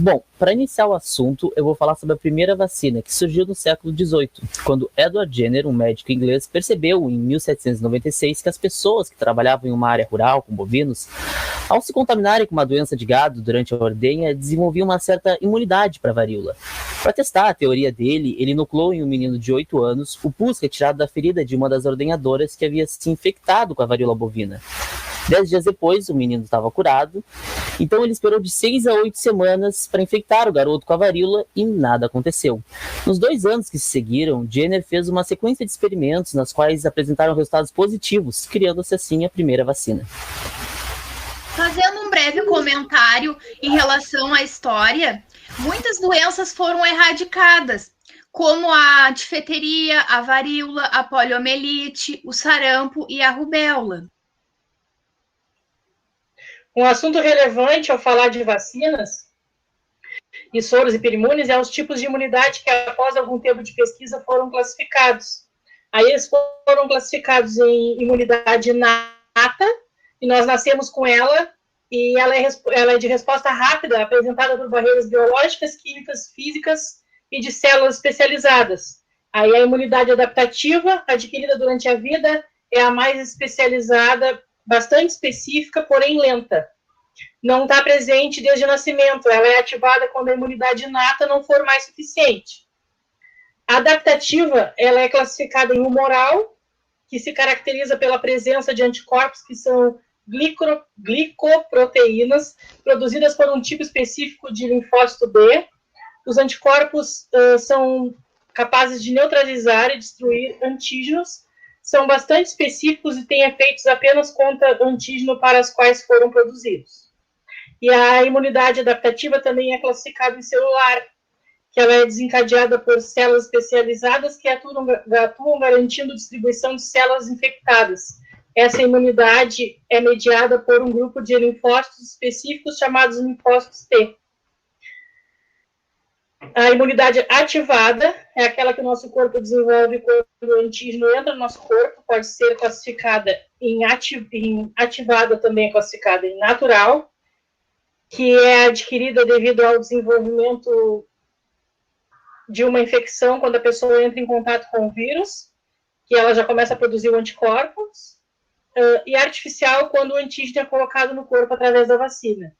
Bom, para iniciar o assunto, eu vou falar sobre a primeira vacina, que surgiu no século XVIII, quando Edward Jenner, um médico inglês, percebeu em 1796 que as pessoas que trabalhavam em uma área rural com bovinos, ao se contaminarem com uma doença de gado durante a ordenha, desenvolviam uma certa imunidade para a varíola. Para testar a teoria dele, ele inoculou em um menino de 8 anos o pus retirado da ferida de uma das ordenhadoras que havia se infectado com a varíola bovina. 10 dias depois, o menino estava curado, então ele esperou de 6 a 8 semanas para infectar o garoto com a varíola e nada aconteceu. Nos 2 anos que se seguiram, Jenner fez uma sequência de experimentos nas quais apresentaram resultados positivos, criando-se assim a primeira vacina. Fazendo um breve comentário em relação à história, muitas doenças foram erradicadas, como a difteria, a varíola, a poliomielite, o sarampo e a rubéola. Um assunto relevante ao falar de vacinas e soros e perimunes é os tipos de imunidade que, após algum tempo de pesquisa, foram classificados. Aí eles foram classificados em imunidade inata, e nós nascemos com ela, e ela é de resposta rápida, apresentada por barreiras biológicas, químicas, físicas e de células especializadas. Aí a imunidade adaptativa, adquirida durante a vida, é a mais especializada, bastante específica, porém lenta. Não está presente desde o nascimento, ela é ativada quando a imunidade inata não for mais suficiente. A adaptativa, ela é classificada em humoral, que se caracteriza pela presença de anticorpos que são glicoproteínas produzidas por um tipo específico de linfócito B. Os anticorpos são capazes de neutralizar e destruir antígenos, são bastante específicos e têm efeitos apenas contra antígeno para os quais foram produzidos. E a imunidade adaptativa também é classificada em celular, que ela é desencadeada por células especializadas que atuam garantindo distribuição de células infectadas. Essa imunidade é mediada por um grupo de linfócitos específicos chamados linfócitos T. A imunidade ativada é aquela que o nosso corpo desenvolve quando o antígeno entra no nosso corpo, pode ser classificada em ativada, também é classificada em natural, que é adquirida devido ao desenvolvimento de uma infecção quando a pessoa entra em contato com o vírus, que ela já começa a produzir anticorpos, e artificial quando o antígeno é colocado no corpo através da vacina.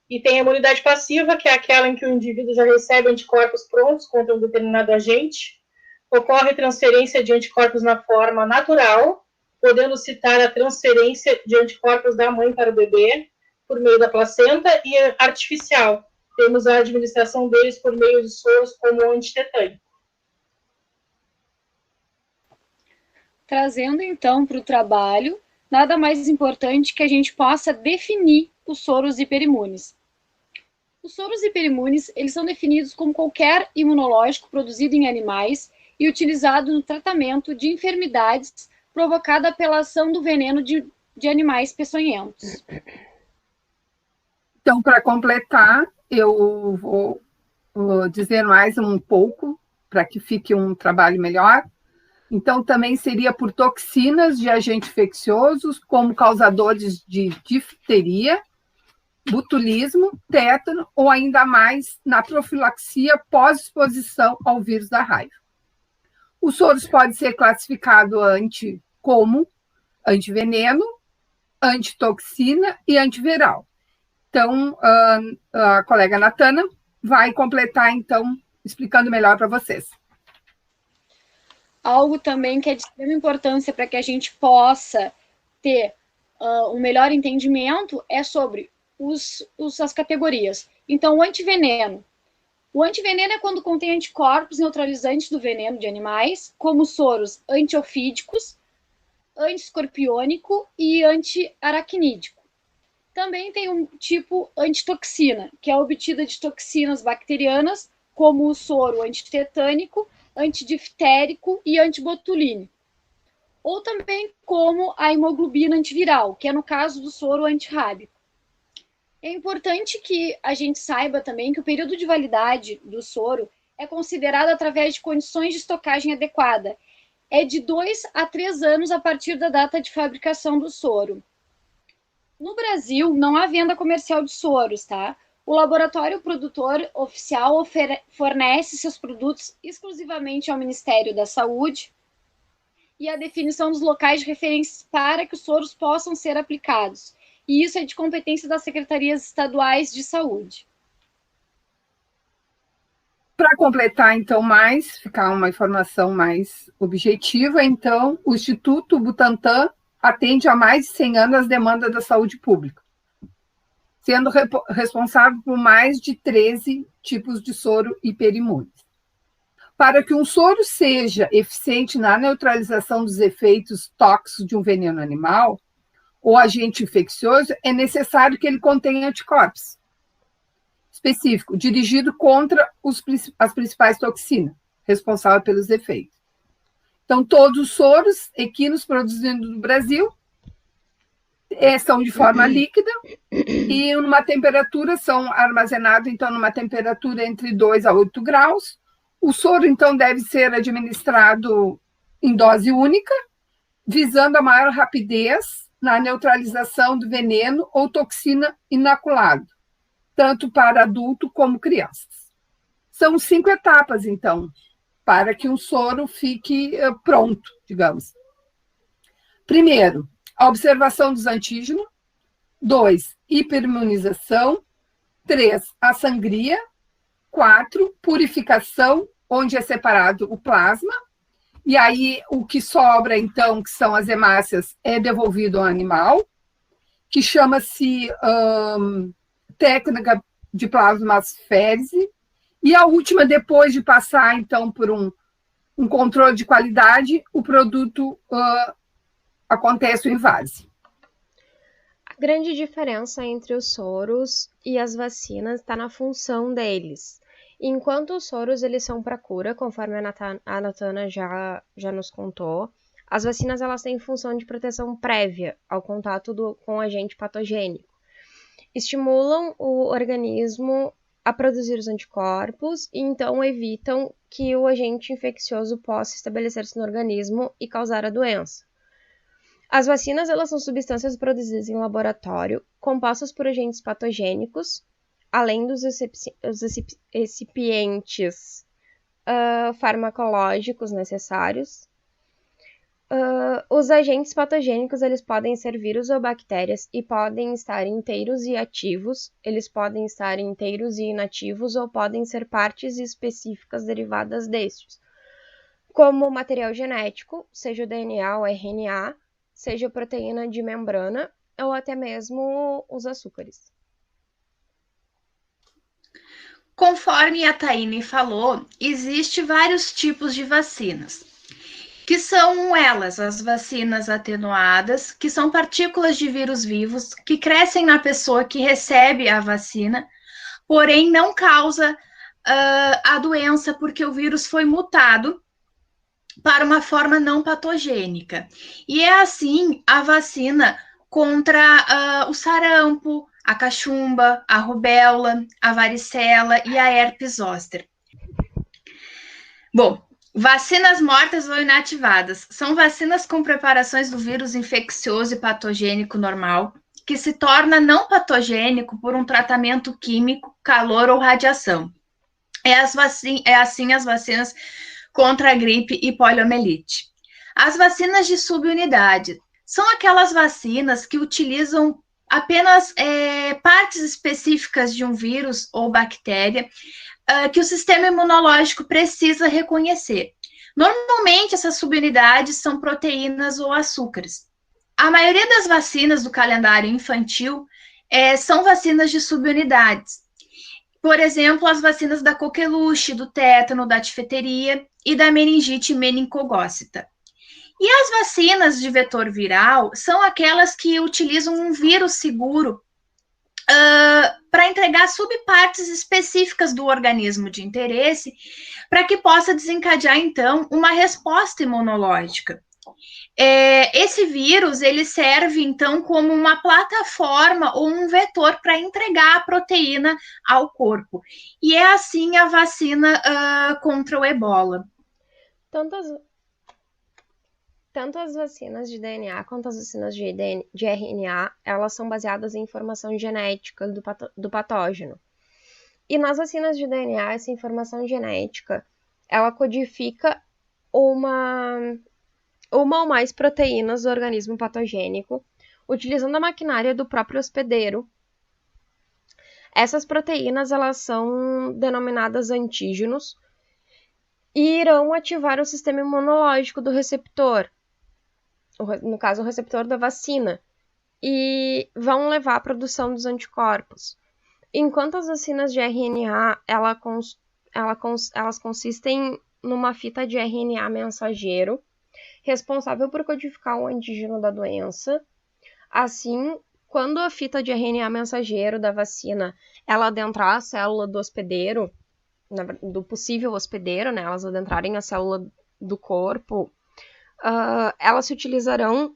E tem a imunidade passiva, que é aquela em que o indivíduo já recebe anticorpos prontos contra um determinado agente. Ocorre transferência de anticorpos na forma natural, podendo citar a transferência de anticorpos da mãe para o bebê, por meio da placenta, e artificial. Temos a administração deles por meio de soros como o antitetânico. Trazendo, então, para o trabalho, nada mais importante que a gente possa definir os soros hiperimunes. Os soros hiperimunes, eles são definidos como qualquer imunológico produzido em animais e utilizado no tratamento de enfermidades provocada pela ação do veneno de animais peçonhentos. Então, para completar, eu vou dizer mais um pouco, para que fique um trabalho melhor. Então, também seria por toxinas de agentes infecciosos, como causadores de difteria, botulismo, tétano, ou ainda mais na profilaxia pós-exposição ao vírus da raiva. Os soros podem ser classificados como antiveneno, antitoxina e antiviral. Então, a colega Natana vai completar, então, explicando melhor para vocês. Algo também que é de extrema importância para que a gente possa ter um melhor entendimento é sobre as categorias. Então, o antiveneno. O antiveneno é quando contém anticorpos neutralizantes do veneno de animais, como soros antiofídicos, antiescorpiônico e antiaracnídico. Também tem um tipo antitoxina, que é obtida de toxinas bacterianas, como o soro antitetânico, antidiftérico e antibotulínico. Ou também como a hemoglobina antiviral, que é no caso do soro antirrábico. É importante que a gente saiba também que o período de validade do soro é considerado através de condições de estocagem adequada. É de 2 a 3 anos a partir da data de fabricação do soro. No Brasil, não há venda comercial de soros, tá? O laboratório produtor oficial fornece seus produtos exclusivamente ao Ministério da Saúde e a definição dos locais de referência para que os soros possam ser aplicados. E isso é de competência das secretarias estaduais de saúde. Para completar, então, ficar uma informação mais objetiva, então, o Instituto Butantan atende há mais de 100 anos as demandas da saúde pública, sendo responsável por mais de 13 tipos de soro hiperimune. Para que um soro seja eficiente na neutralização dos efeitos tóxicos de um veneno animal ou agente infeccioso, é necessário que ele contenha anticorpos específico, dirigido contra as principais toxinas, responsáveis pelos efeitos. Então, todos os soros equinos produzidos no Brasil são de forma líquida e numa temperatura, são armazenados, então, numa temperatura entre 2 a 8 graus. O soro, então, deve ser administrado em dose única, visando a maior rapidez na neutralização do veneno ou toxina inoculado, tanto para adulto como crianças. São 5 etapas, então, para que um soro fique pronto, digamos. Primeiro, a observação dos antígenos. 2, hiperimunização. 3, a sangria. 4, purificação, onde é separado o plasma. E aí, o que sobra, então, que são as hemácias, é devolvido ao animal, que chama-se técnica de plasmaférese. E a última, depois de passar, então, por um controle de qualidade, o produto acontece o invase. A grande diferença entre os soros e as vacinas está na função deles. Enquanto os soros eles são para cura, conforme a Natana já nos contou, as vacinas elas têm função de proteção prévia ao contato com o agente patogênico. Estimulam o organismo a produzir os anticorpos e então evitam que o agente infeccioso possa estabelecer-se no organismo e causar a doença. As vacinas elas são substâncias produzidas em laboratório, compostas por agentes patogênicos, além dos recipientes farmacológicos necessários. Os agentes patogênicos eles podem ser vírus ou bactérias e podem estar inteiros e ativos, eles podem estar inteiros e inativos ou podem ser partes específicas derivadas destes, como material genético, seja o DNA ou RNA, seja proteína de membrana ou até mesmo os açúcares. Conforme a Taine falou, existem vários tipos de vacinas, que são elas, as vacinas atenuadas, que são partículas de vírus vivos que crescem na pessoa que recebe a vacina, porém não causa a doença porque o vírus foi mutado para uma forma não patogênica. E é assim a vacina contra o sarampo, a cachumba, a rubéola, a varicela e a herpes zoster. Bom, vacinas mortas ou inativadas são vacinas com preparações do vírus infeccioso e patogênico normal, que se torna não patogênico por um tratamento químico, calor ou radiação. É assim as vacinas contra a gripe e poliomielite. As vacinas de subunidade são aquelas vacinas que utilizam apenas partes específicas de um vírus ou bactéria que o sistema imunológico precisa reconhecer. Normalmente, essas subunidades são proteínas ou açúcares. A maioria das vacinas do calendário infantil são vacinas de subunidades. Por exemplo, as vacinas da coqueluche, do tétano, da difteria e da meningite meningocócita. E as vacinas de vetor viral são aquelas que utilizam um vírus seguro para entregar subpartes específicas do organismo de interesse para que possa desencadear, então, uma resposta imunológica. Esse vírus, ele serve, então, como uma plataforma ou um vetor para entregar a proteína ao corpo. E é assim a vacina contra o ebola. Tanto as vacinas de DNA quanto as vacinas de RNA, elas são baseadas em informação genética do patógeno. E nas vacinas de DNA, essa informação genética, ela codifica uma ou mais proteínas do organismo patogênico, utilizando a maquinária do próprio hospedeiro. Essas proteínas, elas são denominadas antígenos e irão ativar o sistema imunológico do receptor, no caso, o receptor da vacina, e vão levar à produção dos anticorpos. Enquanto as vacinas de RNA, elas consistem numa fita de RNA mensageiro, responsável por codificar o antígeno da doença. Assim, quando a fita de RNA mensageiro da vacina ela adentrar a célula do hospedeiro, do possível hospedeiro, né, elas adentrarem a célula do corpo, elas utilizarão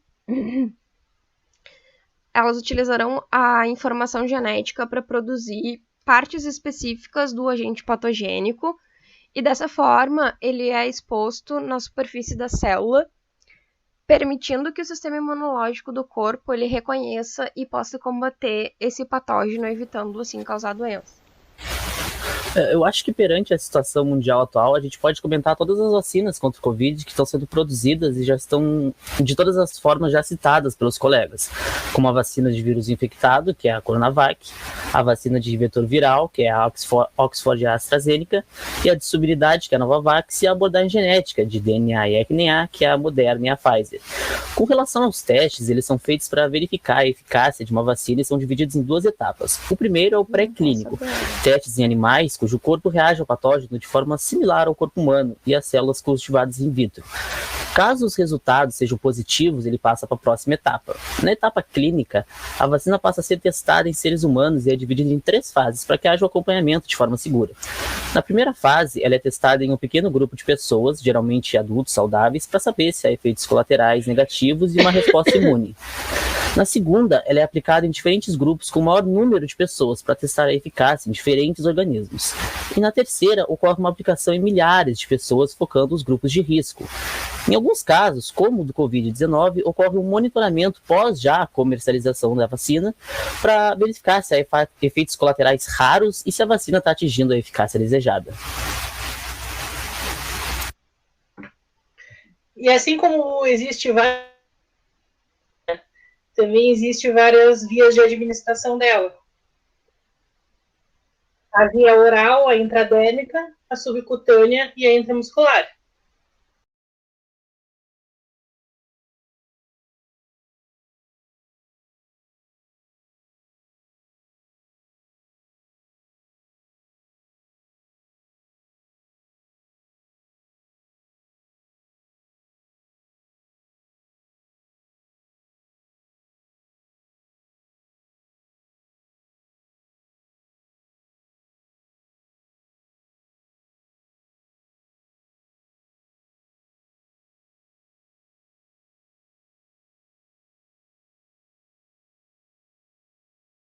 a informação genética para produzir partes específicas do agente patogênico, e dessa forma ele é exposto na superfície da célula, permitindo que o sistema imunológico do corpo ele reconheça e possa combater esse patógeno, evitando assim causar doença. Eu acho que perante a situação mundial atual, a gente pode comentar todas as vacinas contra o Covid que estão sendo produzidas e já estão, de todas as formas, já citadas pelos colegas, como a vacina de vírus infectado, que é a Coronavac, a vacina de vetor viral, que é a Oxford e a AstraZeneca, e a de subunidade, que é a Novavax, e a abordagem genética de DNA e RNA, que é a Moderna e a Pfizer. Com relação aos testes, eles são feitos para verificar a eficácia de uma vacina e são divididos em 2 etapas. O primeiro é o pré-clínico, testes em animais cujo corpo reage ao patógeno de forma similar ao corpo humano e às células cultivadas in vitro. Caso os resultados sejam positivos, ele passa para a próxima etapa. Na etapa clínica, a vacina passa a ser testada em seres humanos e é dividida em 3 fases para que haja o acompanhamento de forma segura. Na primeira fase, ela é testada em um pequeno grupo de pessoas, geralmente adultos saudáveis, para saber se há efeitos colaterais negativos e uma resposta imune. Na segunda, ela é aplicada em diferentes grupos com maior número de pessoas para testar a eficácia em diferentes organismos. E na terceira, ocorre uma aplicação em milhares de pessoas, focando os grupos de risco. Em alguns casos, como o do Covid-19, ocorre um monitoramento pós já a comercialização da vacina para verificar se há efeitos colaterais raros e se a vacina está atingindo a eficácia desejada. E assim como também existe várias vias de administração dela. A via oral, a intradérmica, a subcutânea e a intramuscular.